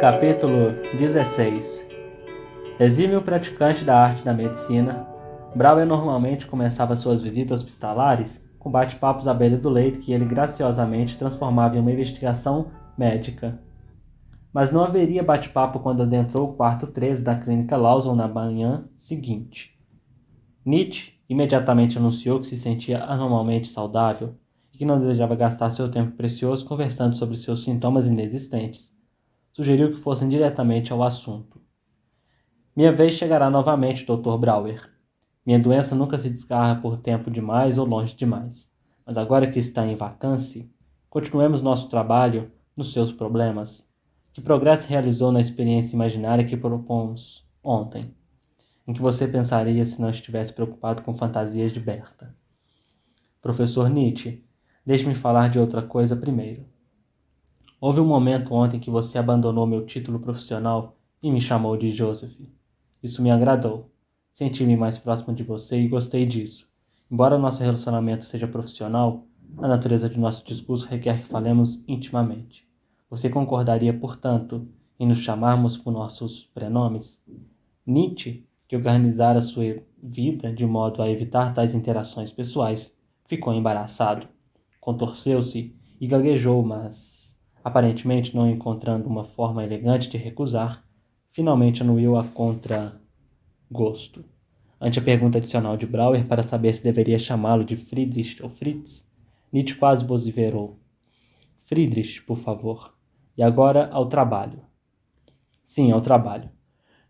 Capítulo 16. Exímio praticante da arte da medicina, Brauer normalmente começava suas visitas hospitalares com bate-papos à beira do leito que ele graciosamente transformava em uma investigação médica. Mas não haveria bate-papo quando adentrou o quarto 13 da clínica Lawson na manhã seguinte. Nietzsche imediatamente anunciou que se sentia anormalmente saudável e que não desejava gastar seu tempo precioso conversando sobre seus sintomas inexistentes. Sugeriu que fossem diretamente ao assunto. Minha vez chegará novamente, Dr. Brauer. Minha doença nunca se desgarra por tempo demais ou longe demais. Mas agora que está em vacância, continuemos nosso trabalho nos seus problemas. Que progresso realizou na experiência imaginária que propomos ontem? Em que você pensaria se não estivesse preocupado com fantasias de Berta? Professor Nietzsche, deixe-me falar de outra coisa primeiro. Houve um momento ontem que você abandonou meu título profissional e me chamou de Joseph. Isso me agradou. Senti-me mais próximo de você e gostei disso. Embora nosso relacionamento seja profissional, a natureza de nosso discurso requer que falemos intimamente. Você concordaria, portanto, em nos chamarmos por nossos prenomes? Nietzsche, que organizara sua vida de modo a evitar tais interações pessoais, ficou embaraçado. Contorceu-se e gaguejou, mas, aparentemente não encontrando uma forma elegante de recusar, finalmente anuiu a contra-gosto. Ante a pergunta adicional de Brauer para saber se deveria chamá-lo de Friedrich ou Fritz, Nietzsche quase vociferou. Friedrich, por favor. E agora ao trabalho. Sim, ao trabalho.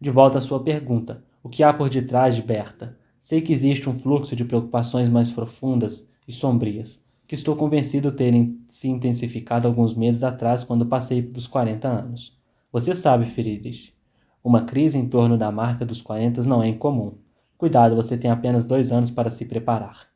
De volta à sua pergunta. O que há por detrás de Berta? Sei que existe um fluxo de preocupações mais profundas e sombrias, que estou convencido terem se intensificado alguns meses atrás quando passei dos 40 anos. Você sabe, Friedrich, uma crise em torno da marca dos 40 não é incomum. Cuidado, você tem apenas 2 anos para se preparar.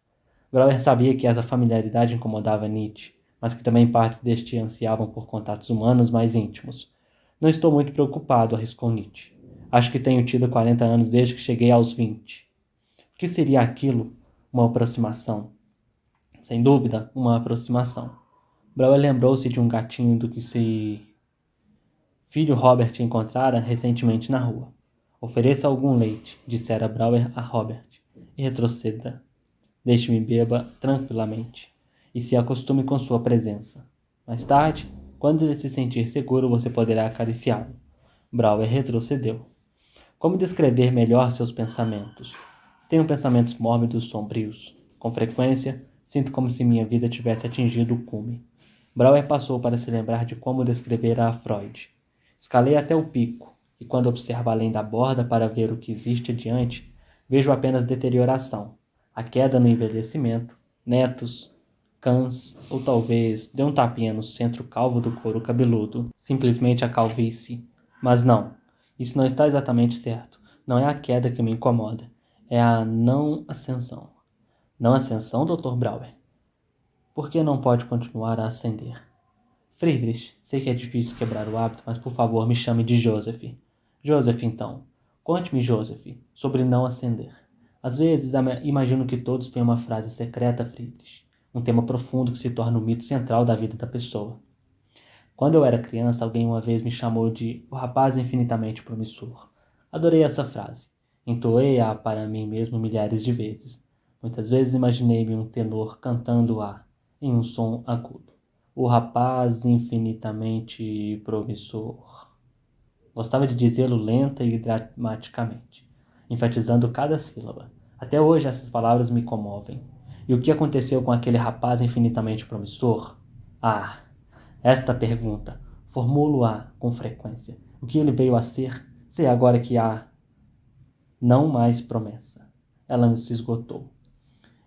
Brauer sabia que essa familiaridade incomodava Nietzsche, mas que também partes deste ansiavam por contatos humanos mais íntimos. Não estou muito preocupado, arriscou Nietzsche. Acho que tenho tido 40 anos desde que cheguei aos 20. O que seria aquilo? Uma aproximação. Sem dúvida, uma aproximação. Brauer lembrou-se de um gatinho do que seu filho Robert encontrara recentemente na rua. Ofereça algum leite, dissera Brauer a Robert, e retroceda. Deixe-me beba tranquilamente, e se acostume com sua presença. Mais tarde, quando ele se sentir seguro, você poderá acariciá-lo. Brauer retrocedeu. Como descrever melhor seus pensamentos? Tenho pensamentos mórbidos sombrios. Com frequência, sinto como se minha vida tivesse atingido o cume. Brauer passou para se lembrar de como descrevera a Freud. Escalei até o pico, e quando observo além da borda para ver o que existe adiante, vejo apenas deterioração, a queda no envelhecimento, netos, cães, ou talvez dê um tapinha no centro calvo do couro cabeludo, simplesmente a calvície. Mas não, isso não está exatamente certo. Não é a queda que me incomoda, é a não ascensão. Não ascensão, Dr. Brauer? Por que não pode continuar a ascender? Friedrich, sei que é difícil quebrar o hábito, mas por favor me chame de Joseph. Joseph, então. Conte-me, Joseph, sobre não ascender. Às vezes imagino que todos têm uma frase secreta, Friedrich. Um tema profundo que se torna o mito central da vida da pessoa. Quando eu era criança, alguém uma vez me chamou de o rapaz infinitamente promissor. Adorei essa frase. Entoei-a para mim mesmo milhares de vezes. Muitas vezes imaginei-me um tenor cantando-a em um som agudo. O rapaz infinitamente promissor. Gostava de dizê-lo lenta e dramaticamente, enfatizando cada sílaba. Até hoje essas palavras me comovem. E o que aconteceu com aquele rapaz infinitamente promissor? Ah, esta pergunta, formulo-a com frequência. O que ele veio a ser? Sei agora que há não mais promessa. Ela me se esgotou.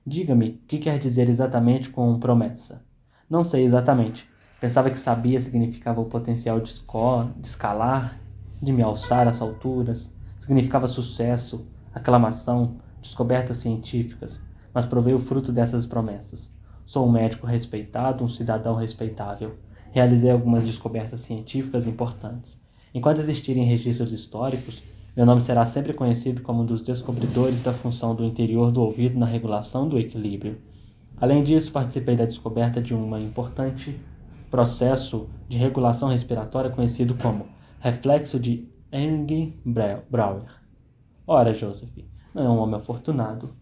Diga-me, o que quer dizer exatamente com promessa? Não sei exatamente. Pensava que sabia significava o potencial de escalar, de me alçar às alturas. Significava sucesso, aclamação, descobertas científicas. Mas provei o fruto dessas promessas. Sou um médico respeitado, um cidadão respeitável. Realizei algumas descobertas científicas importantes. Enquanto existirem registros históricos, meu nome será sempre conhecido como um dos descobridores da função do interior do ouvido na regulação do equilíbrio. Além disso, participei da descoberta de um importante processo de regulação respiratória conhecido como Reflexo de Henry Brauer. Ora, Joseph, não é um homem afortunado.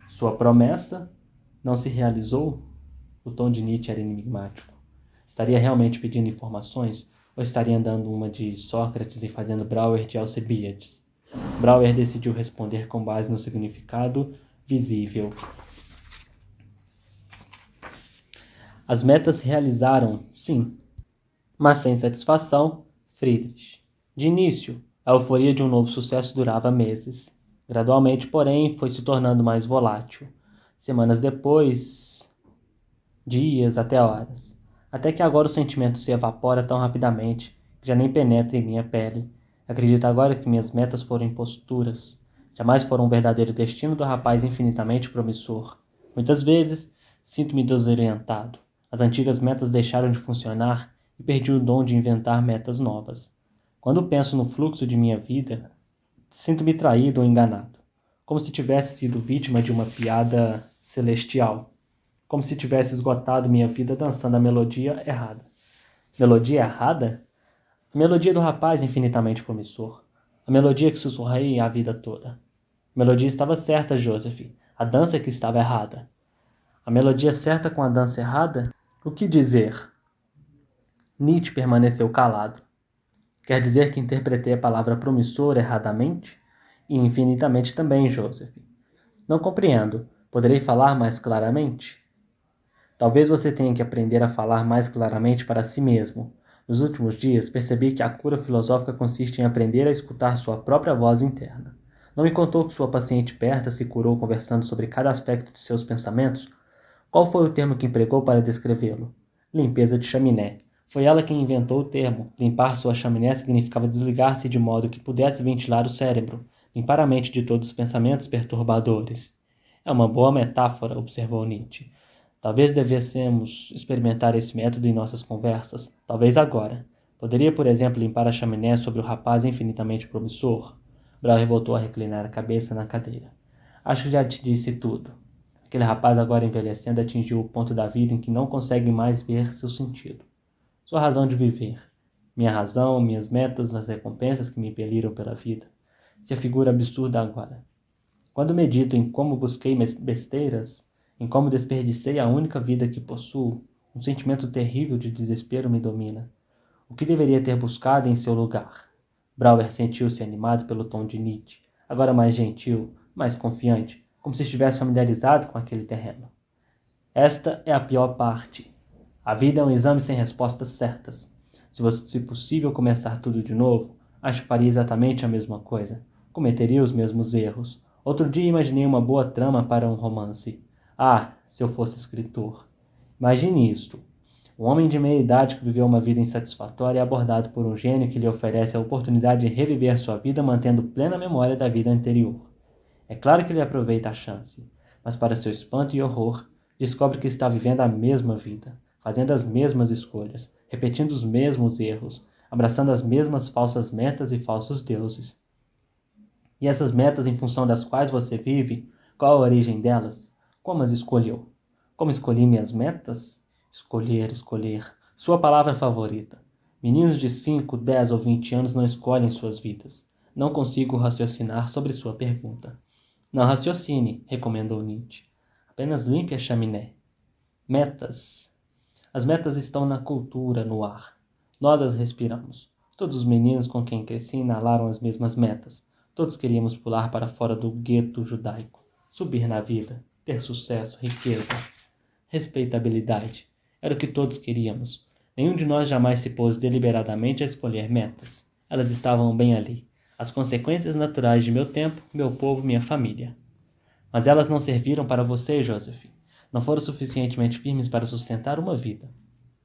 Sua promessa não se realizou? O tom de Nietzsche era enigmático. Estaria realmente pedindo informações ou estaria dando uma de Sócrates e fazendo Brauer de Alcebiades? Brauer decidiu responder com base no significado visível. As metas se realizaram, sim, mas sem satisfação, Friedrich. De início, a euforia de um novo sucesso durava meses. Gradualmente, porém, foi se tornando mais volátil. Semanas depois, dias até horas. Até que agora o sentimento se evapora tão rapidamente que já nem penetra em minha pele. Acredito agora que minhas metas foram imposturas. Jamais foram um verdadeiro destino do rapaz infinitamente promissor. Muitas vezes, sinto-me desorientado. As antigas metas deixaram de funcionar e perdi o dom de inventar metas novas. Quando penso no fluxo de minha vida, sinto-me traído ou enganado, como se tivesse sido vítima de uma piada celestial, como se tivesse esgotado minha vida dançando a melodia errada. Melodia errada? A melodia do rapaz infinitamente promissor. A melodia que sussurrei a vida toda. A melodia estava certa, Joseph. A dança que estava errada. A melodia certa com a dança errada? O que dizer? Nietzsche permaneceu calado. Quer dizer que interpretei a palavra promissor erradamente? E infinitamente também, Joseph. Não compreendo. Poderei falar mais claramente? Talvez você tenha que aprender a falar mais claramente para si mesmo. Nos últimos dias, percebi que a cura filosófica consiste em aprender a escutar sua própria voz interna. Não me contou que sua paciente Berta se curou conversando sobre cada aspecto de seus pensamentos? Qual foi o termo que empregou para descrevê-lo? Limpeza de chaminé. Foi ela quem inventou o termo. Limpar sua chaminé significava desligar-se de modo que pudesse ventilar o cérebro, limpar a mente de todos os pensamentos perturbadores. É uma boa metáfora, observou Nietzsche. Talvez devêssemos experimentar esse método em nossas conversas. Talvez agora. Poderia, por exemplo, limpar a chaminé sobre o rapaz infinitamente promissor? Brauer voltou a reclinar a cabeça na cadeira. Acho que já te disse tudo. Aquele rapaz agora envelhecendo atingiu o ponto da vida em que não consegue mais ver seu sentido. Sua razão de viver. Minha razão, minhas metas, as recompensas que me impeliram pela vida. Se afigura absurda agora. Quando medito em como busquei besteiras, em como desperdicei a única vida que possuo, um sentimento terrível de desespero me domina. O que deveria ter buscado em seu lugar? Brauer sentiu-se animado pelo tom de Nietzsche, agora mais gentil, mais confiante, como se estivesse familiarizado com aquele terreno. Esta é a pior parte. A vida é um exame sem respostas certas. Se possível começar tudo de novo, acho que faria exatamente a mesma coisa. Cometeria os mesmos erros. Outro dia imaginei uma boa trama para um romance. Ah, se eu fosse escritor. Imagine isto. Um homem de meia idade que viveu uma vida insatisfatória é abordado por um gênio que lhe oferece a oportunidade de reviver sua vida mantendo plena memória da vida anterior. É claro que ele aproveita a chance, mas para seu espanto e horror, descobre que está vivendo a mesma vida, fazendo as mesmas escolhas, repetindo os mesmos erros, abraçando as mesmas falsas metas e falsos deuses. E essas metas em função das quais você vive, qual a origem delas? Como as escolheu? Como escolhi minhas metas? Escolher. Sua palavra favorita. Meninos de 5, 10 ou 20 anos não escolhem suas vidas. Não consigo raciocinar sobre sua pergunta. Não raciocine, recomendou Nietzsche. Apenas limpe a chaminé. Metas. As metas estão na cultura, no ar. Nós as respiramos. Todos os meninos com quem cresci inalaram as mesmas metas. Todos queríamos pular para fora do gueto judaico. Subir na vida. Ter sucesso, riqueza, respeitabilidade. Era o que todos queríamos. Nenhum de nós jamais se pôs deliberadamente a escolher metas. Elas estavam bem ali. As consequências naturais de meu tempo, meu povo, minha família. Mas elas não serviram para você, Joseph. Não foram suficientemente firmes para sustentar uma vida.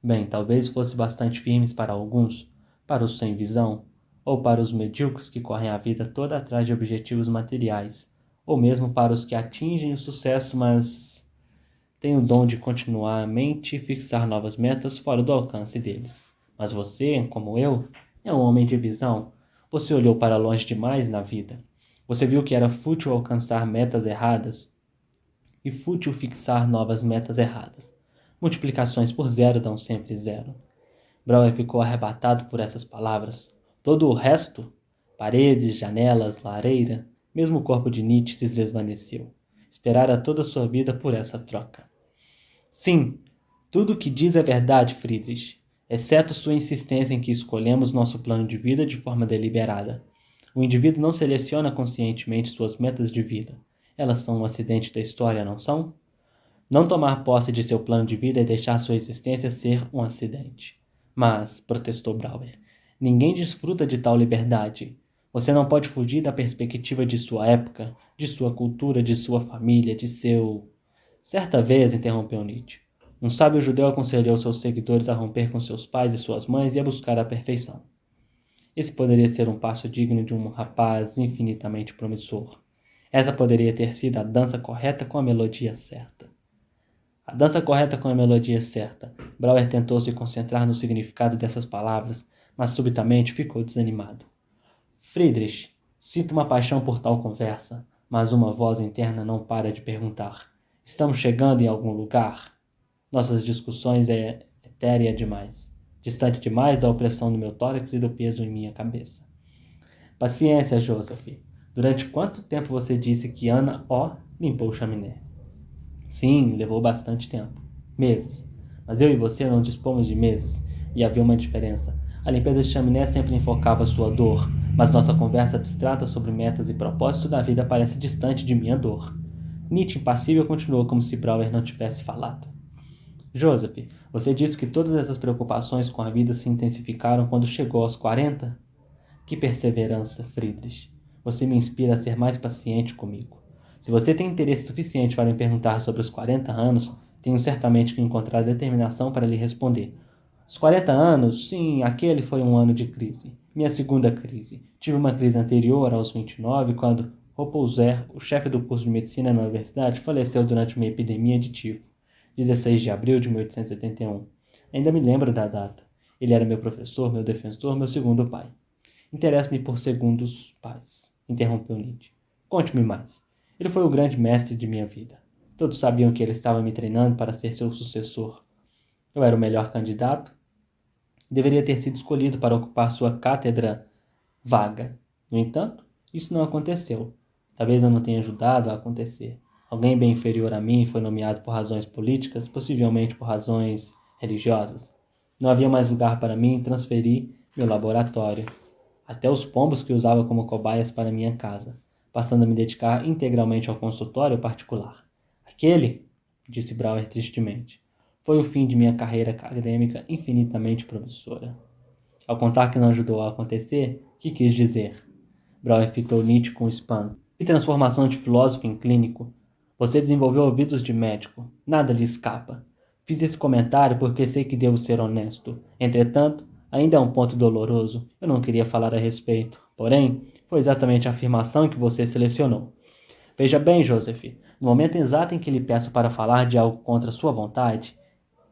Bem, talvez fosse bastante firmes para alguns, para os sem visão, ou para os medíocres que correm a vida toda atrás de objetivos materiais, ou mesmo para os que atingem o sucesso, mas têm o dom de continuar a mente e fixar novas metas fora do alcance deles. Mas você, como eu, é um homem de visão. Você olhou para longe demais na vida. Você viu que era fútil alcançar metas erradas e fútil fixar novas metas erradas. Multiplicações por zero dão sempre zero. Brauer ficou arrebatado por essas palavras. Todo o resto, paredes, janelas, lareira, mesmo o corpo de Nietzsche se desvaneceu. Esperara toda a sua vida por essa troca. Sim, tudo o que diz é verdade, Friedrich, exceto sua insistência em que escolhemos nosso plano de vida de forma deliberada. O indivíduo não seleciona conscientemente suas metas de vida. Elas são um acidente da história, não são? Não tomar posse de seu plano de vida é deixar sua existência ser um acidente. Mas, protestou Brauer, ninguém desfruta de tal liberdade. Você não pode fugir da perspectiva de sua época, de sua cultura, de sua família, de seu... Certa vez, interrompeu Nietzsche, um sábio judeu aconselhou seus seguidores a romper com seus pais e suas mães e a buscar a perfeição. Esse poderia ser um passo digno de um rapaz infinitamente promissor. Essa poderia ter sido a dança correta com a melodia certa. A dança correta com a melodia certa. Brauer tentou se concentrar no significado dessas palavras, mas subitamente ficou desanimado. Friedrich, sinto uma paixão por tal conversa, mas uma voz interna não para de perguntar. Estamos chegando em algum lugar? Nossas discussões é etérea demais, distante demais da opressão do meu tórax e do peso em minha cabeça. Paciência, Joseph. Durante quanto tempo você disse que Ana O limpou o chaminé? Sim, levou bastante tempo. Meses. Mas eu e você não dispomos de meses, e havia uma diferença. A limpeza de chaminé sempre enfocava sua dor, mas nossa conversa abstrata sobre metas e propósito da vida parece distante de minha dor. Nietzsche, impassível, continuou como se Brauer não tivesse falado. Joseph, você disse que todas essas preocupações com a vida se intensificaram quando chegou aos 40? Que perseverança, Friedrich. Você me inspira a ser mais paciente comigo. Se você tem interesse suficiente para me perguntar sobre os 40 anos, tenho certamente que encontrar determinação para lhe responder. Os 40 anos, sim, aquele foi um ano de crise. Minha segunda crise. Tive uma crise anterior, aos 29, quando Raposer, o chefe do curso de medicina na universidade, faleceu durante uma epidemia de tifo. 16 de abril de 1871. Ainda me lembro da data. Ele era meu professor, meu defensor, meu segundo pai. Interesso-me por segundos pais, interrompeu Nietzsche. Conte-me mais. Ele foi o grande mestre de minha vida. Todos sabiam que ele estava me treinando para ser seu sucessor. Eu era o melhor candidato. Deveria ter sido escolhido para ocupar sua cátedra vaga. No entanto, isso não aconteceu. Talvez eu não tenha ajudado a acontecer. Alguém bem inferior a mim foi nomeado por razões políticas, possivelmente por razões religiosas. Não havia mais lugar para mim e transferi meu laboratório. Até os pombos que usava como cobaias para minha casa, passando a me dedicar integralmente ao consultório particular. Aquele, disse Brauer tristemente, foi o fim de minha carreira acadêmica infinitamente promissora. Ao contar que não ajudou a acontecer, que quis dizer? Brauer fitou Nietzsche com espanto. Que transformação de filósofo em clínico! Você desenvolveu ouvidos de médico. Nada lhe escapa. Fiz esse comentário porque sei que devo ser honesto. Entretanto, ainda é um ponto doloroso. Eu não queria falar a respeito. Porém, foi exatamente a afirmação que você selecionou. Veja bem, Joseph, no momento exato em que lhe peço para falar de algo contra sua vontade,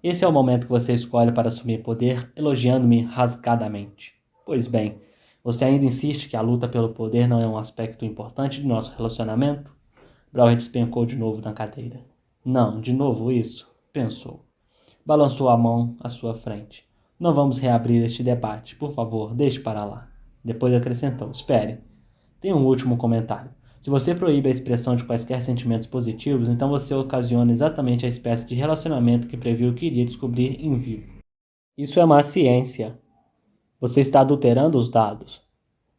esse é o momento que você escolhe para assumir poder, elogiando-me rasgadamente. Pois bem, você ainda insiste que a luta pelo poder não é um aspecto importante de nosso relacionamento? Brauer despencou de novo na cadeira. Não, de novo isso, pensou. Balançou a mão à sua frente. Não vamos reabrir este debate. Por favor, deixe para lá. Depois acrescentou. Espere. Tem um último comentário. Se você proíbe a expressão de quaisquer sentimentos positivos, então você ocasiona exatamente a espécie de relacionamento que previu que iria descobrir em vivo. Isso é má ciência. Você está adulterando os dados.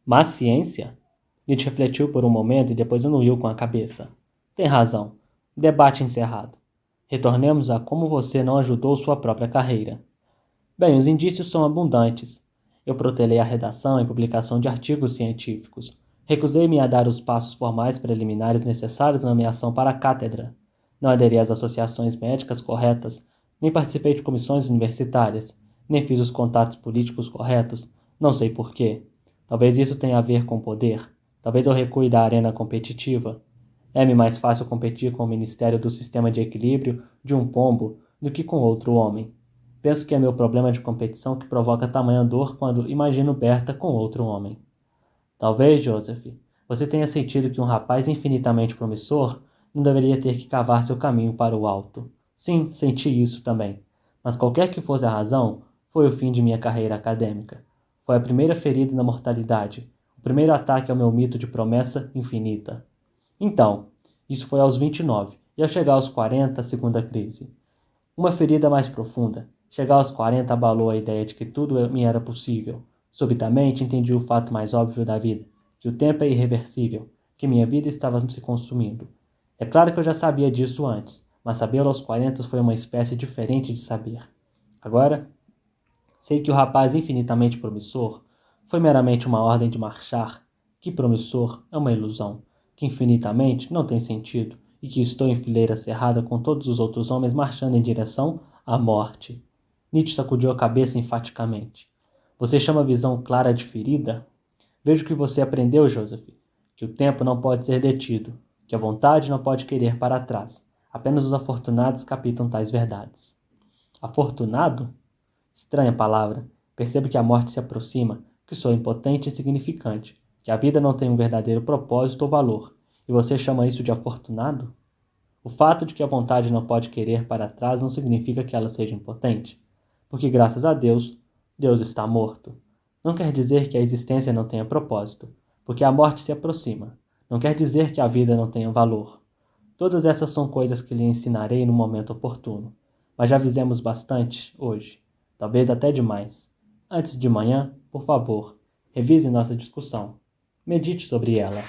Má ciência? Nietzsche refletiu por um momento e depois anuiu com a cabeça. Tem razão. Debate encerrado. Retornemos a como você não ajudou sua própria carreira. Bem, os indícios são abundantes. Eu protelei a redação e publicação de artigos científicos. Recusei-me a dar os passos formais preliminares necessários na nomeação para a cátedra. Não aderi às associações médicas corretas, nem participei de comissões universitárias, nem fiz os contatos políticos corretos, não sei porquê. Talvez isso tenha a ver com poder. Talvez eu recue da arena competitiva. É-me mais fácil competir com o Ministério do Sistema de Equilíbrio de um pombo do que com outro homem. Penso que é meu problema de competição que provoca tamanha dor quando imagino Berta com outro homem. Talvez, Joseph, você tenha sentido que um rapaz infinitamente promissor não deveria ter que cavar seu caminho para o alto. Sim, senti isso também. Mas qualquer que fosse a razão, foi o fim de minha carreira acadêmica. Foi a primeira ferida na mortalidade, o primeiro ataque ao meu mito de promessa infinita. Então, isso foi aos 29, e ao chegar aos 40, a segunda crise. Uma ferida mais profunda. Chegar aos 40 abalou a ideia de que tudo me era possível. Subitamente entendi o fato mais óbvio da vida, que o tempo é irreversível, que minha vida estava se consumindo. É claro que eu já sabia disso antes, mas sabê-lo aos 40 foi uma espécie diferente de saber. Agora, sei que o rapaz infinitamente promissor foi meramente uma ordem de marchar, que promissor é uma ilusão, que infinitamente não tem sentido e que estou em fileira cerrada com todos os outros homens marchando em direção à morte. Nietzsche sacudiu a cabeça enfaticamente. Você chama a visão clara de ferida? Vejo que você aprendeu, Joseph, que o tempo não pode ser detido, que a vontade não pode querer para trás. Apenas os afortunados captam tais verdades. Afortunado? Estranha palavra. Percebo que a morte se aproxima, que sou impotente e insignificante, que a vida não tem um verdadeiro propósito ou valor. E você chama isso de afortunado? O fato de que a vontade não pode querer para trás não significa que ela seja impotente. Porque, graças a Deus, Deus está morto. Não quer dizer que a existência não tenha propósito, porque a morte se aproxima. Não quer dizer que a vida não tenha valor. Todas essas são coisas que lhe ensinarei no momento oportuno. Mas já fizemos bastante hoje. Talvez até demais. Antes de manhã, por favor, revise nossa discussão. Medite sobre ela.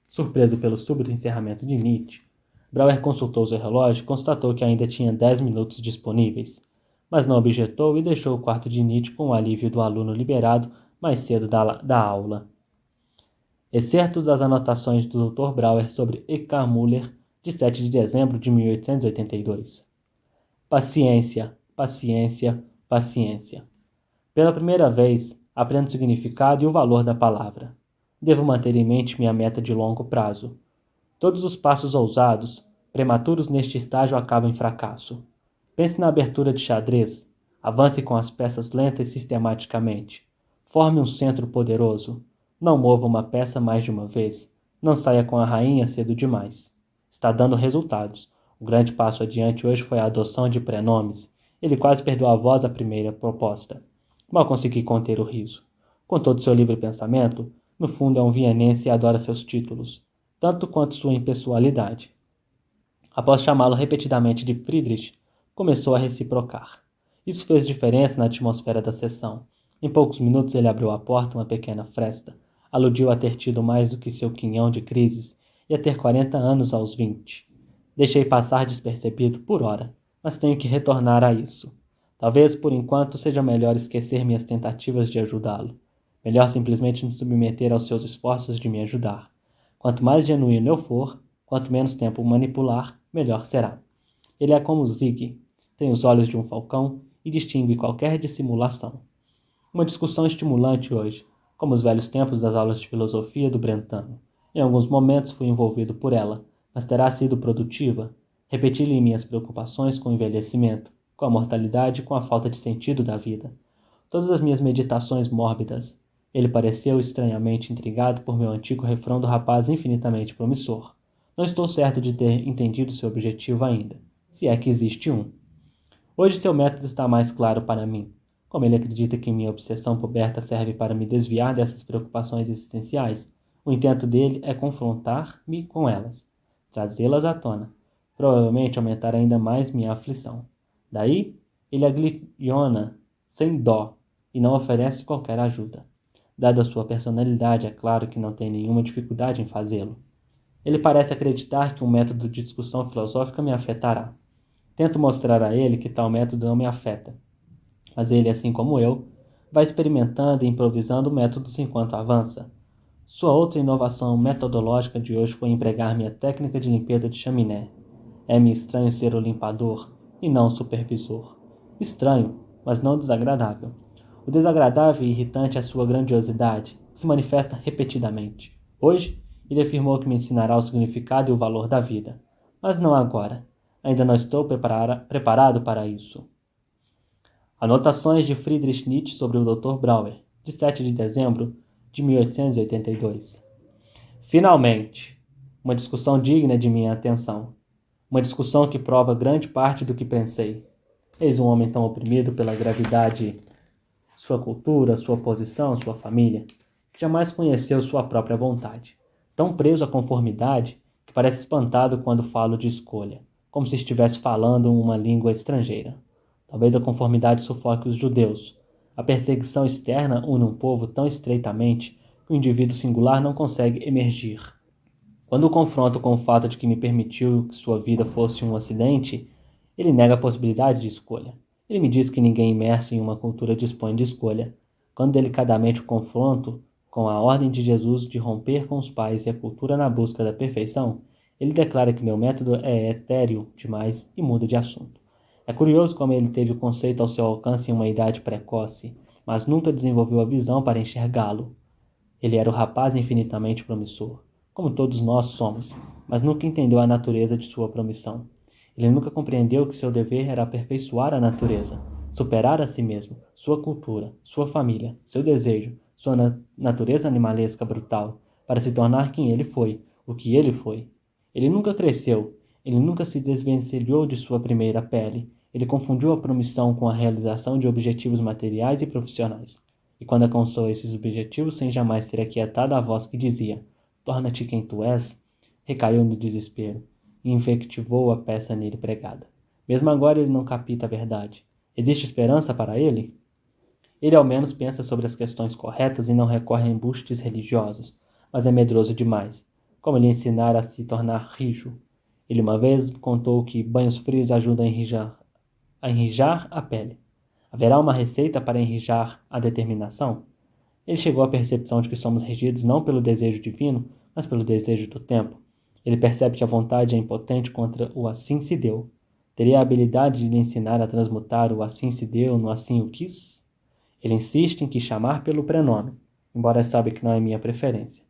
Surpreso pelo súbito encerramento de Nietzsche, Brauer consultou seu relógio e constatou que ainda tinha 10 minutos disponíveis, mas não objetou e deixou o quarto de Nietzsche com o alívio do aluno liberado mais cedo da aula. Excertos das anotações do Dr. Brauer sobre Eckhart Müller, de 7 de dezembro de 1882. Paciência, paciência, paciência. Pela primeira vez, aprendo o significado e o valor da palavra. Devo manter em mente minha meta de longo prazo. Todos os passos ousados, prematuros neste estágio acabam em fracasso. Pense na abertura de xadrez. Avance com as peças lentas e sistematicamente. Forme um centro poderoso. Não mova uma peça mais de uma vez. Não saia com a rainha cedo demais. Está dando resultados. O grande passo adiante hoje foi a adoção de prenomes. Ele quase perdeu a voz à primeira proposta. Mal consegui conter o riso. Com todo seu livre pensamento, no fundo é um vienense e adora seus títulos, tanto quanto sua impessoalidade. Após chamá-lo repetidamente de Friedrich, começou a reciprocar. Isso fez diferença na atmosfera da sessão. Em poucos minutos ele abriu a porta uma pequena fresta. Aludiu a ter tido mais do que seu quinhão de crises e a ter 40 anos aos 20. Deixei passar despercebido por hora, mas tenho que retornar a isso. Talvez, por enquanto, seja melhor esquecer minhas tentativas de ajudá-lo. Melhor simplesmente me submeter aos seus esforços de me ajudar. Quanto mais genuíno eu for, quanto menos tempo manipular, melhor será. Ele é como Zig, tem os olhos de um falcão e distingue qualquer dissimulação. Uma discussão estimulante hoje, como os velhos tempos das aulas de filosofia do Brentano. Em alguns momentos fui envolvido por ela, mas terá sido produtiva? Repeti-lhe minhas preocupações com o envelhecimento, com a mortalidade e com a falta de sentido da vida. Todas as minhas meditações mórbidas. Ele pareceu estranhamente intrigado por meu antigo refrão do rapaz infinitamente promissor. Não estou certo de ter entendido seu objetivo ainda, se é que existe um. Hoje seu método está mais claro para mim. Como ele acredita que minha obsessão coberta serve para me desviar dessas preocupações existenciais, o intento dele é confrontar-me com elas, trazê-las à tona, provavelmente aumentar ainda mais minha aflição. Daí, ele agliona sem dó e não oferece qualquer ajuda. Dada a sua personalidade, é claro que não tem nenhuma dificuldade em fazê-lo. Ele parece acreditar que um método de discussão filosófica me afetará. Tento mostrar a ele que tal método não me afeta. Mas ele, assim como eu, vai experimentando e improvisando métodos enquanto avança. Sua outra inovação metodológica de hoje foi empregar minha técnica de limpeza de chaminé. É-me estranho ser o limpador e não o supervisor. Estranho, mas não desagradável. O desagradável e irritante é a sua grandiosidade, que se manifesta repetidamente. Hoje, ele afirmou que me ensinará o significado e o valor da vida. Mas não agora. Ainda não estou preparado para isso. Anotações de Friedrich Nietzsche sobre o Dr. Brauer, de 7 de dezembro de 1882. Finalmente, uma discussão digna de minha atenção. Uma discussão que prova grande parte do que pensei. Eis um homem tão oprimido pela gravidade sua cultura, sua posição, sua família, que jamais conheceu sua própria vontade. Tão preso à conformidade que parece espantado quando falo de escolha, como se estivesse falando uma língua estrangeira. Talvez a conformidade sufoque os judeus. A perseguição externa une um povo tão estreitamente que o indivíduo singular não consegue emergir. Quando o confronto com o fato de que me permitiu que sua vida fosse um acidente, ele nega a possibilidade de escolha. Ele me diz que ninguém imerso em uma cultura dispõe de escolha. Quando delicadamente o confronto com a ordem de Jesus de romper com os pais e a cultura na busca da perfeição, ele declara que meu método é etéreo demais e muda de assunto. É curioso como ele teve o conceito ao seu alcance em uma idade precoce, mas nunca desenvolveu a visão para enxergá-lo. Ele era o rapaz infinitamente promissor, como todos nós somos, mas nunca entendeu a natureza de sua promissão. Ele nunca compreendeu que seu dever era aperfeiçoar a natureza, superar a si mesmo, sua cultura, sua família, seu desejo, sua natureza animalesca brutal, para se tornar quem ele foi, o que ele foi. Ele nunca cresceu, ele nunca se desvencilhou de sua primeira pele, ele confundiu a promissão com a realização de objetivos materiais e profissionais. E quando alcançou esses objetivos sem jamais ter aquietado a voz que dizia torna-te quem tu és, recaiu no desespero e infectivou a peça nele pregada. Mesmo agora ele não capta a verdade. Existe esperança para ele? Ele ao menos pensa sobre as questões corretas e não recorre a embustes religiosos, mas é medroso demais. Como lhe ensinar a se tornar rijo? Ele uma vez contou que banhos frios ajudam a enrijar a pele. Haverá uma receita para enrijar a determinação? Ele chegou à percepção de que somos regidos não pelo desejo divino, mas pelo desejo do tempo. Ele percebe que a vontade é impotente contra o assim se deu. Teria a habilidade de lhe ensinar a transmutar o assim se deu no assim o quis? Ele insiste em que chamar pelo prenome, embora saiba que não é minha preferência.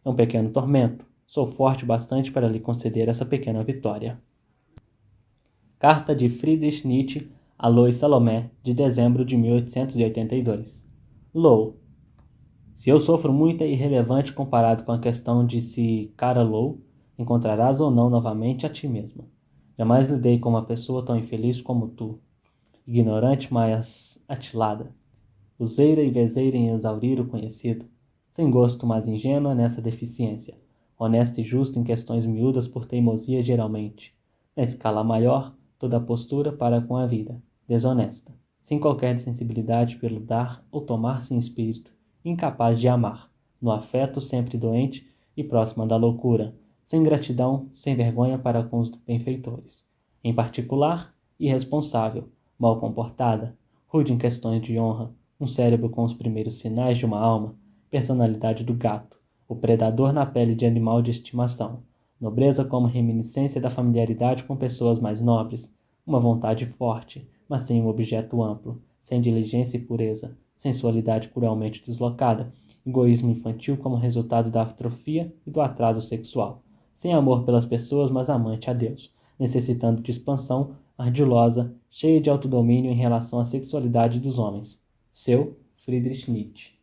É um pequeno tormento. Sou forte bastante para lhe conceder essa pequena vitória. Carta de Friedrich Nietzsche a Louis Salomé, de dezembro de 1882. Lou. Se eu sofro muito é irrelevante comparado com a questão de se, cara Lou, encontrarás ou não novamente a ti mesma. Jamais lidei com uma pessoa tão infeliz como tu. Ignorante, mas atilada. Useira e vezeira em exaurir o conhecido. Sem gosto, mas ingênua nessa deficiência. Honesta e justa em questões miúdas por teimosia geralmente. Na escala maior, toda a postura para com a vida. Desonesta. Sem qualquer sensibilidade pelo dar ou tomar sem espírito. Incapaz de amar. No afeto sempre doente e próxima da loucura. Sem gratidão, sem vergonha para com os benfeitores. Em particular, irresponsável, mal comportada, rude em questões de honra, um cérebro com os primeiros sinais de uma alma, personalidade do gato, o predador na pele de animal de estimação, nobreza como reminiscência da familiaridade com pessoas mais nobres, uma vontade forte, mas sem um objeto amplo, sem diligência e pureza, sensualidade cruelmente deslocada, egoísmo infantil como resultado da atrofia e do atraso sexual, sem amor pelas pessoas, mas amante a Deus, necessitando de expansão, ardilosa, cheia de autodomínio em relação à sexualidade dos homens. Seu Friedrich Nietzsche.